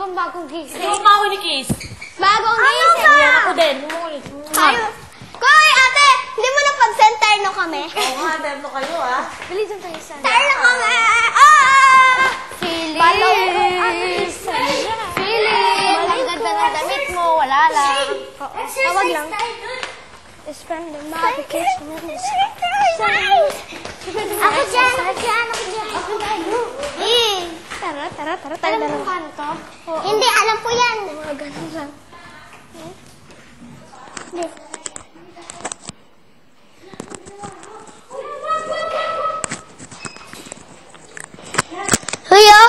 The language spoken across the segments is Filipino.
bang bagong gising? Hindi ko pa ako ni Kiss. Bagong gising? Yan ako din. Umulit. Koy, ate! Hindi mo napag-send terno kami? Oo nga, terno kayo ah. Bili dyan tayo sa... Terno kami! Ah! Phyllis! Phyllis! Ang ganda ng damit mo. Wala lang. Tawag lang. Spend the vacation. Ako dyan! Ako dyan! Tara. Alam mo kanto? Hindi, alam ko yan. Mga ganun lang. Huyo!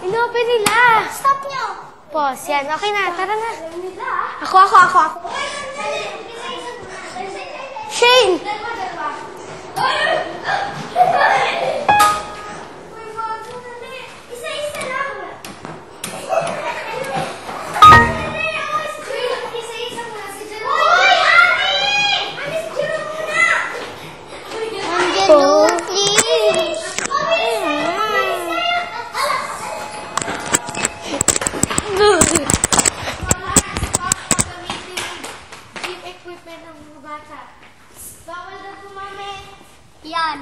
Inopen nila. Stop nyo. Pause yan. Okay na. Tara na. Ako. Shane! Isa-isa lang. Isa-isa muna si Jero. Hoy, Ate! Ano si Jero muna? Angelo, please. Jeep equipment ng mga bata. Bawal na gumamit. Yan.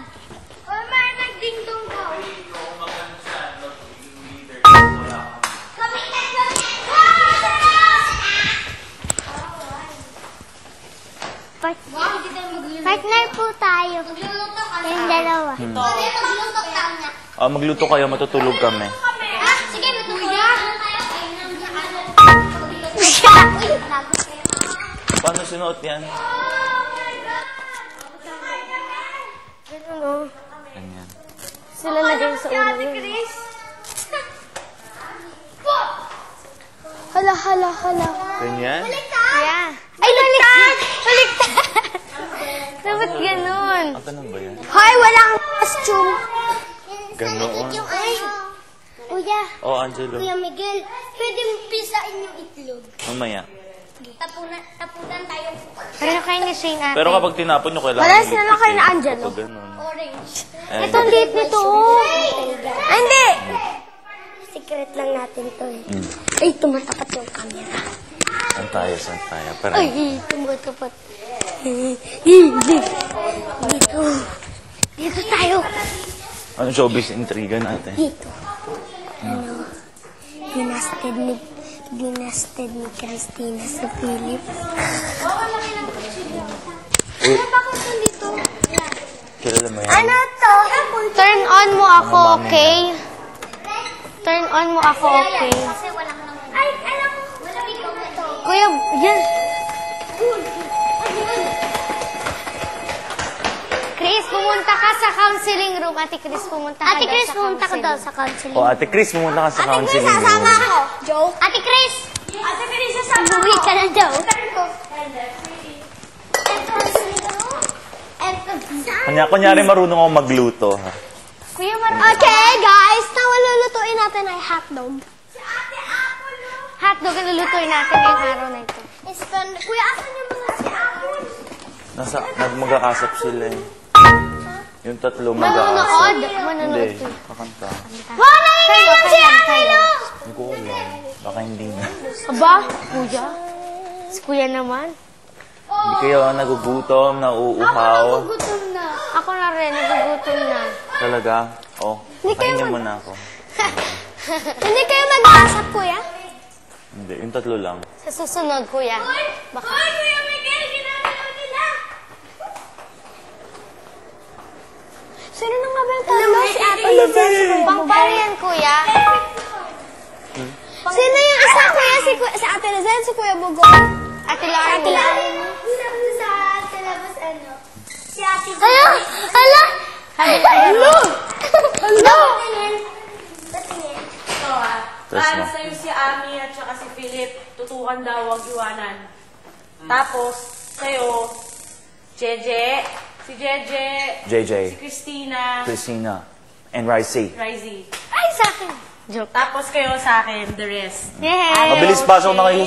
O, nagdingdong daw. Partner po tayo. Yung dalawa. Magluto kayo, matutulog kami. Sige, matutuya. Paano sinuot yan? Ganun o. Ganyan. Sila lagay sa ulo yun. Hala. Ganyan? Yeah. Ay, baliktad! Dapat ganun. Ganun ba yan? Hoy, walang costume. Ganoon. Kuya, Angelo. Kuya Miguel, pwede mo pisain yung itlog. Mamaya. Tapunan tayo. Pareho kayo ni Shane ate. Pero kapag tinapon nyo, kailangan Wala ligpitin. sila kayo na Angelo. Kapag ganun. Orange. Ay, Ito, liit nito. Ay, hindi. Secret lang natin to eh. Ay, tumatapat yung camera. Saan tayo? Pero, Ay, tumatapat. Dito tayo. ano showbiz intriga natin? Dito. Dinasted ni Christina sa Philip. Bakit nandito? Kilala mo yan? Ano to? Turn on mo ako, okay? Turn on mo ako, okay? Ay, alam mo. Kuya, yan. Chris, pumunta ka sa counseling room. Ate Chris, pumunta ka daw sa counseling room. Ate Chris, pumunta ka sa counseling room. Sasama ako. Joe? Ate Chris, sasama ako. Buwi ka na daw. Kunyari marunong ako magluto. Ha? Kuya okay, guys. Lulutuin natin ay hotdog. Hotdog ang lulutuin natin ngayong araw na ito. Kuya, asan yung mga si Apple? Mag-aasap sila eh. Yung tatlo Manonood. Hindi, kakanta. Wala yung si Apple! Hindi ko alam. Baka hindi na. Aba, kuya? Si kuya naman. Hindi kayo nagugutom, nauuhaw. Nagugutom na. Ako na rin, nagugutom na. Talaga? Kainin mo na ako. Hindi kayo mag-aasap, kuya? Hindi, yung tatlo lang. Sa susunod, kuya. Baka. Hoy, Kuya Miguel! Ginagawa nila! Sino na nga ba yung tama si Ate Lizelle? Pangpar yan, kuya. Sino yung isa, kuya? Si Ate Lizelle, si Kuya Bugong? Ate Lani. Sa labas, ano? Si Ate Lizelle. Hala! Para sa'yo si Ami at saka si Philip, tutukan daw, wag iwanan. Tapos, sa'yo, Jeje, si Jeje, JJ, si Christina, and Ricey. Rizzy. Ay, sa akin. Joke. Tapos kayo sa akin, the rest. Yeah. Mabilis pasok na kayo.